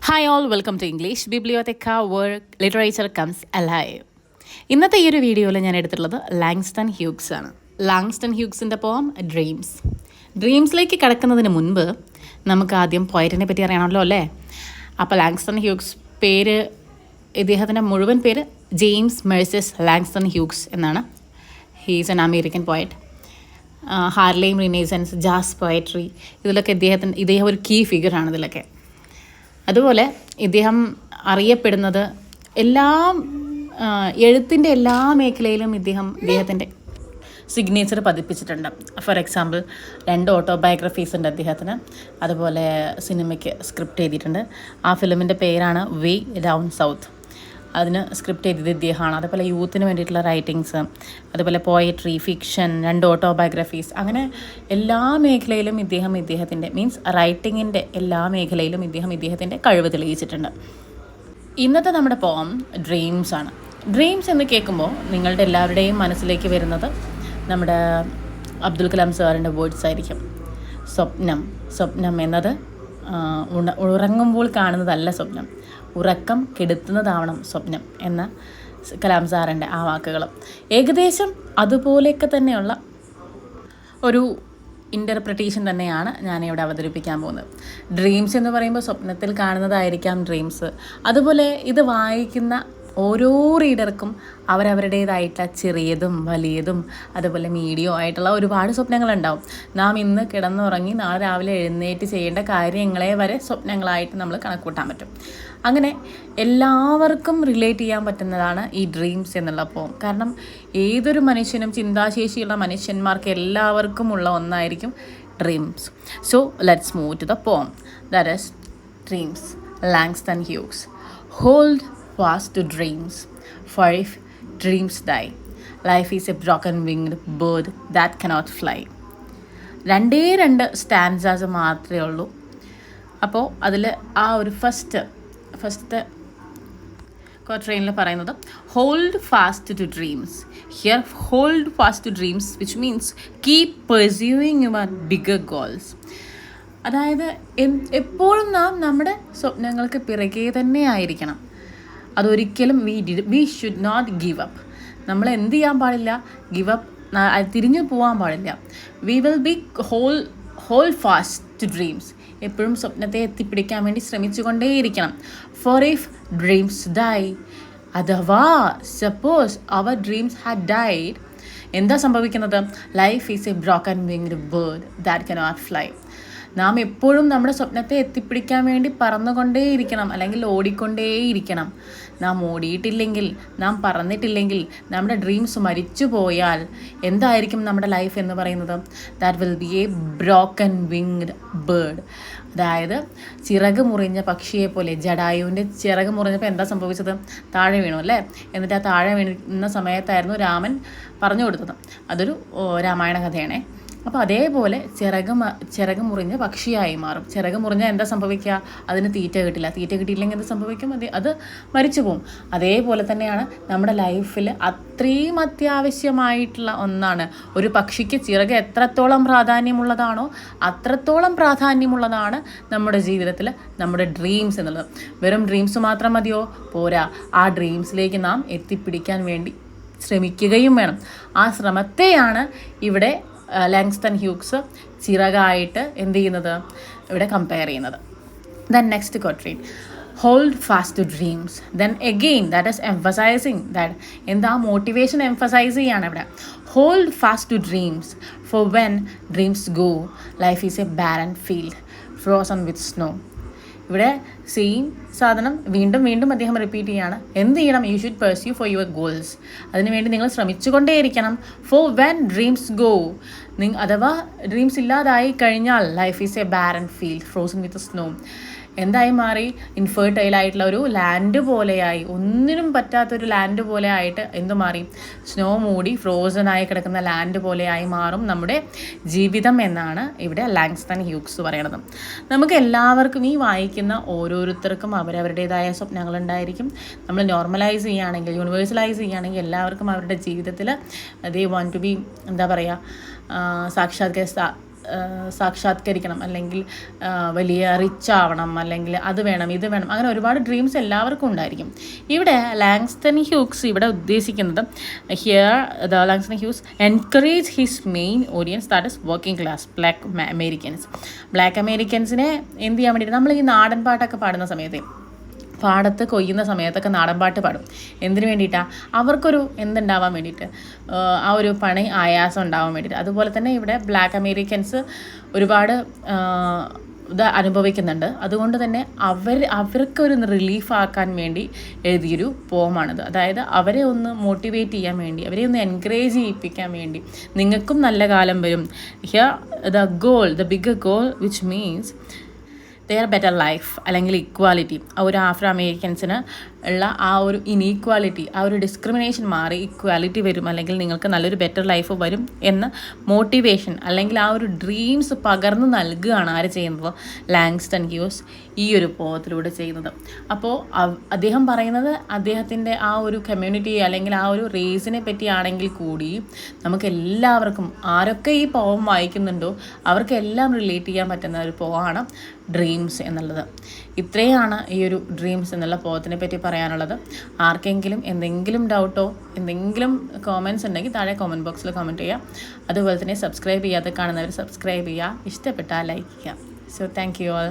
Hi all, welcome to English Bibliotheca where literature comes alive. ഇന്നത്തെ ഈ ഒരു വീഡിയോയിൽ ഞാൻ എടുത്തിട്ടുള്ളത് ലാങ്സ്റ്റൺ ഹ്യൂഗ്സ് ആണ്. ലാങ്സ്റ്റൺ ഹ്യൂഗ്സിൻ്റെ പോം ഡ്രീംസ്. ഡ്രീംസിലേക്ക് കിടക്കുന്നതിന് മുൻപ് നമുക്ക് ആദ്യം പോയറ്റിനെ പറ്റി അറിയണമല്ലോ അല്ലേ. അപ്പോൾ ലാങ്സ്റ്റൺ ഹ്യൂഗ്സ് ഇദ്ദേഹത്തിൻ്റെ മുഴുവൻ പേര് ജെയിംസ് മെഴ്സസ് ലാങ്സ്റ്റൺ ഹ്യൂഗ്സ് എന്നാണ്. He's an American poet. Harlem Renaissance, jazz poetry, ഇതിലൊക്കെ ഇദ്ദേഹം ഒരു കീ ഫിഗറാണ് ഇതിലൊക്കെ. അതുപോലെ ഇദ്ദേഹം അറിയപ്പെടുന്നത് എഴുത്തിൻ്റെ എല്ലാ മേഖലയിലും ഇദ്ദേഹത്തിൻ്റെ സിഗ്നേച്ചർ പതിപ്പിച്ചിട്ടുണ്ട്. ഫോർ എക്സാമ്പിൾ 2 ഓട്ടോബയോഗ്രഫീസ് ഉണ്ട് അദ്ദേഹത്തിന്. അതുപോലെ സിനിമയ്ക്ക് സ്ക്രിപ്റ്റ് എഴുതിയിട്ടുണ്ട്. ആ ഫിലിമിൻ്റെ പേരാണ് വേ ഡൗൺ സൗത്ത്. അതിന് സ്ക്രിപ്റ്റ് എഴുതിയത് ഇദ്ദേഹമാണ്. അതുപോലെ യൂത്തിന് വേണ്ടിയിട്ടുള്ള റൈറ്റിങ്സ്, അതുപോലെ പോയട്രി, ഫിക്ഷൻ, 2 ഓട്ടോബയോഗ്രഫീസ്, അങ്ങനെ എല്ലാ മേഖലയിലും ഇദ്ദേഹത്തിൻ്റെ റൈറ്റിങ്ങിൻ്റെ എല്ലാ മേഖലയിലും ഇദ്ദേഹത്തിൻ്റെ കഴിവ് തെളിയിച്ചിട്ടുണ്ട്. ഇന്നത്തെ നമ്മുടെ പോം ഡ്രീംസ് ആണ്. ഡ്രീംസ് എന്ന് കേൾക്കുമ്പോൾ നിങ്ങളുടെ എല്ലാവരുടെയും മനസ്സിലേക്ക് വരുന്നത് നമ്മുടെ അബ്ദുൽ കലാം സാറിൻ്റെ വേർഡ്സ് ആയിരിക്കും. സ്വപ്നം എന്നത് ഉറങ്ങുമ്പോൾ കാണുന്നതല്ല സ്വപ്നം, ഉറക്കം കെടുത്തുന്നതാവണം സ്വപ്നം എന്ന കലാം സാറിൻ്റെ ആ വാക്കുകൾ ഏകദേശം അതുപോലെയൊക്കെ തന്നെയുള്ള ഒരു ഇൻ്റർപ്രിട്ടേഷൻ തന്നെയാണ് ഞാനിവിടെ അവതരിപ്പിക്കാൻ പോകുന്നത്. ഡ്രീംസ് എന്ന് പറയുമ്പോൾ സ്വപ്നത്തിൽ കാണുന്നതായിരിക്കാം ഡ്രീംസ്. അതുപോലെ ഇത് വായിക്കുന്ന ഓരോ റീഡർക്കും അവരവരുടേതായിട്ടുള്ള ചെറിയതും വലിയതും അതുപോലെ മീഡിയം ആയിട്ടുള്ള ഒരുപാട് സ്വപ്നങ്ങളുണ്ടാവും. നാം ഇന്ന് കിടന്നുറങ്ങി നാളെ രാവിലെ എഴുന്നേറ്റ് ചെയ്യേണ്ട കാര്യങ്ങളെ വരെ സ്വപ്നങ്ങളായിട്ട് നമ്മൾ കണക്കൂട്ടാൻ പറ്റും. അങ്ങനെ എല്ലാവർക്കും റിലേറ്റ് ചെയ്യാൻ പറ്റുന്നതാണ് ഈ ഡ്രീംസ് എന്നുള്ള പോം. കാരണം ഏതൊരു മനുഷ്യനും, ചിന്താശേഷിയുള്ള മനുഷ്യന്മാർക്ക് എല്ലാവർക്കും ഉള്ള ഒന്നായിരിക്കും dreams. So let's move to the poem. That is dreams. Langston Hughes. Hold fast to dreams, for if dreams die, life is a broken winged bird that cannot fly. 2 stanzas മാത്രമേ ഉള്ളൂ. അപ്പോൾ അതിൽ ആ ഒരു ഫസ്റ്റ് ക്വാട്രെയിനിൽ പറയുന്നത് hold fast to dreams. Here hold fast to dreams which means keep pursuing your bigger goals. അതായത് എപ്പോഴും നാം നമ്മുടെ സ്വപ്നങ്ങൾക്ക് പിറകെ തന്നെ ആയിരിക്കണം. അതൊരിക്കലും we should not give up. നമ്മൾ എന്ത് ചെയ്യാൻ പാടില്ല? ഗിവ് അപ്പ്, തിരിഞ്ഞു പോകാൻ പാടില്ല. We will be hold fast to dreams. എപ്പോഴും സ്വപ്നത്തെ എത്തിപ്പിടിക്കാൻ വേണ്ടി ശ്രമിച്ചുകൊണ്ടേയിരിക്കണം. ഫോർ ഇഫ് ഡ്രീംസ് ഡൈ, അഥവാ സപ്പോസ് അവർ ഡ്രീംസ് ഹാഡ് ഡൈഡ്, എന്താ സംഭവിക്കുന്നത്? Life is a broken winged bird that cannot fly. നാം എപ്പോഴും നമ്മുടെ സ്വപ്നത്തെ എത്തിപ്പിടിക്കാൻ വേണ്ടി പറന്നുകൊണ്ടേയിരിക്കണം, അല്ലെങ്കിൽ ഓടിക്കൊണ്ടേയിരിക്കണം. നാം ഓടിയിട്ടില്ലെങ്കിൽ, നാം പറന്നിട്ടില്ലെങ്കിൽ, നമ്മുടെ ഡ്രീംസ് മരിച്ചു പോയാൽ എന്തായിരിക്കും നമ്മുടെ ലൈഫ് എന്ന് പറയുന്നത്? That will be A broken winged bird. അതായത് ചിറക് മുറിഞ്ഞ പക്ഷിയെ പോലെ. ജടായുവിൻ്റെ ചിറക് മുറിഞ്ഞപ്പോൾ എന്താ സംഭവിച്ചത്? താഴെ വീണു അല്ലേ? എന്നിട്ട് ആ താഴെ വീഴുന്ന സമയത്തായിരുന്നു രാമൻ പറഞ്ഞു കൊടുത്തത്. അതൊരു രാമായണ കഥയാണേ. അപ്പോൾ അതേപോലെ ചിറക് മുറിഞ്ഞ പക്ഷിയായി മാറും. ചിറക് മുറിഞ്ഞാൽ എന്താ സംഭവിക്കുക? അതിന് തീറ്റ കിട്ടിയില്ലെങ്കിൽ എന്ത് സംഭവിക്കും? അത് മരിച്ചു പോകും. അതേപോലെ തന്നെയാണ് നമ്മുടെ ലൈഫിൽ അത്രയും അത്യാവശ്യമായിട്ടുള്ള ഒന്നാണ്. ഒരു പക്ഷിക്ക് ചിറക് എത്രത്തോളം പ്രാധാന്യമുള്ളതാണോ അത്രത്തോളം പ്രാധാന്യമുള്ളതാണ് നമ്മുടെ ജീവിതത്തിൽ നമ്മുടെ ഡ്രീംസ് എന്നുള്ളത്. വെറും ഡ്രീംസ് മാത്രം മതിയോ? പോരാ. ആ ഡ്രീംസിലേക്ക് നാം എത്തിപ്പിടിക്കാൻ വേണ്ടി ശ്രമിക്കുകയും വേണം. ആ ശ്രമത്തെയാണ് ഇവിടെ ലാങ്സ്റ്റൺ ഹ്യൂഗ്സ് ചിറകായിട്ട് എന്ത് ചെയ്യുന്നത്? ഇവിടെ കമ്പയർ ചെയ്യുന്നത്. Then next quatrain, hold fast to dreams. Then again that is emphasising that. എന്താ? മോട്ടിവേഷൻ എംഫസൈസ് ചെയ്യാണ് ഇവിടെ. Hold fast to dreams, for when dreams go, life is a barren field frozen with snow. ഇവിടെ same സാധനം വീണ്ടും അദ്ദേഹം repeat ചെയ്യാണ്. എന്ത് ചെയ്യണം? You should pursue for your goals. അതിനുവേണ്ടി നിങ്ങൾ ശ്രമിച്ചുകൊണ്ടേയിരിക്കണം. ഫോർ വെൻ ഡ്രീംസ് ഗോ, അഥവാ ഡ്രീംസ് ഇല്ലാതായി കഴിഞ്ഞാൽ life is a barren field frozen with snow. എന്തായി മാറി? ഇൻഫെർട്ടൈൽ ആയിട്ടുള്ള ഒരു ലാൻഡ് പോലെയായി, ഒന്നിനും പറ്റാത്തൊരു ലാൻഡ് പോലെ ആയിട്ട് എന്തു മാറി? സ്നോ മൂടി ഫ്രോസണായി കിടക്കുന്ന ലാൻഡ് പോലെയായി മാറും നമ്മുടെ ജീവിതം എന്നാണ് ഇവിടെ ലാങ്സ്റ്റൺ ഹ്യൂഗ്സ് പറയണത്. നമുക്ക് എല്ലാവർക്കും, ഈ വായിക്കുന്ന ഓരോരുത്തർക്കും അവരവരുടേതായ സ്വപ്നങ്ങളുണ്ടായിരിക്കും. നമ്മൾ നോർമലൈസ് ചെയ്യുകയാണെങ്കിൽ, യൂണിവേഴ്സലൈസ് ചെയ്യുകയാണെങ്കിൽ എല്ലാവർക്കും അവരുടെ ജീവിതത്തിൽ ദേ വാണ്ട് ടു ബി, എന്താ പറയുക, സാക്ഷാത്കരിക്കണം, അല്ലെങ്കിൽ വലിയ റിച്ച് ആവണം, അല്ലെങ്കിൽ അത് വേണം ഇത് വേണം, അങ്ങനെ ഒരുപാട് ഡ്രീംസ് എല്ലാവർക്കും ഉണ്ടായിരിക്കും. ഇവിടെ ലാങ്സ്റ്റൺ ഹ്യൂഗ്സ് ഇവിടെ ഉദ്ദേശിക്കുന്നത് here Langston Hughes encourage his main audience, that is working class black അമേരിക്കൻസിനെ എന്ത് ചെയ്യാൻ വേണ്ടിയിട്ട്, നമ്മൾ ഈ നാടൻ പാട്ടൊക്കെ പാടുന്ന സമയത്ത്, പാടത്ത് കൊയ്യുന്ന സമയത്തൊക്കെ നാടൻ പാട്ട് പാടും. എന്തിനു വേണ്ടിയിട്ടാണ്? അവർക്കൊരു എന്തുണ്ടാവാൻ വേണ്ടിയിട്ട്, ആ ഒരു പണി ആയാസം ഉണ്ടാവാൻ വേണ്ടിയിട്ട്. അതുപോലെ തന്നെ ഇവിടെ ബ്ലാക്ക് അമേരിക്കൻസ് ഒരുപാട് ഇത് അനുഭവിക്കുന്നുണ്ട്. അതുകൊണ്ട് തന്നെ അവർക്കൊരു റിലീഫാക്കാൻ വേണ്ടി എഴുതിയൊരു പോമാണിത്. അതായത് അവരെ ഒന്ന് മോട്ടിവേറ്റ് ചെയ്യാൻ വേണ്ടി, അവരെ ഒന്ന് എൻകറേജ് ചെയ്യിപ്പിക്കാൻ വേണ്ടി, നിങ്ങൾക്കും നല്ല കാലം വരും. Here the bigger goal which means their better life, അല്ലെങ്കിൽ ഇക്വാലിറ്റി. ആ ഒരു ആഫ്രോ അമേരിക്കൻസിന് ഉള്ള ആ ഒരു ഇനീക്വാലിറ്റി, ആ ഒരു ഡിസ്ക്രിമിനേഷൻ മാറി ഇക്വാലിറ്റി വരും, അല്ലെങ്കിൽ നിങ്ങൾക്ക് നല്ലൊരു ബെറ്റർ ലൈഫ് വരും എന്ന മോട്ടിവേഷൻ, അല്ലെങ്കിൽ ആ ഒരു ഡ്രീംസ് പകർന്നു നൽകുകയാണ് ആര് ചെയ്യുന്നത്? ലാങ്സ്റ്റൺ ഹ്യൂഗ്സ് ഈ ഒരു പോയത്തിലൂടെ ചെയ്യുന്നത്. അപ്പോൾ അദ്ദേഹം പറയുന്നത് അദ്ദേഹത്തിൻ്റെ ആ ഒരു കമ്മ്യൂണിറ്റി, അല്ലെങ്കിൽ ആ ഒരു റേസിനെ പറ്റിയാണെങ്കിൽ കൂടി നമുക്ക് എല്ലാവർക്കും, ആരൊക്കെ ഈ പോം വായിക്കുന്നുണ്ടോ അവർക്കെല്ലാം റിലേറ്റ് ചെയ്യാൻ പറ്റുന്ന ഒരു പോമാണ് ഡ്രീംസ് എന്നുള്ളത്. ഇത്രയാണ് ഈ ഒരു ഡ്രീംസ് എന്നുള്ള പോയത്തിനെ പറ്റി പറയാനുള്ളത്. ആർക്കെങ്കിലും എന്തെങ്കിലും ഡൗട്ടോ എന്തെങ്കിലും കോമെൻറ്റ്സ് ഉണ്ടെങ്കിൽ താഴെ കോമെൻറ്റ് ബോക്സിൽ കമൻറ്റ് ചെയ്യുക. അതുപോലെ തന്നെ സബ്സ്ക്രൈബ് ചെയ്യാതെ കാണുന്നവർ സബ്സ്ക്രൈബ് ചെയ്യുക, ഇഷ്ടപ്പെട്ടാൽ ലൈക്ക് ചെയ്യുക. So thank you all.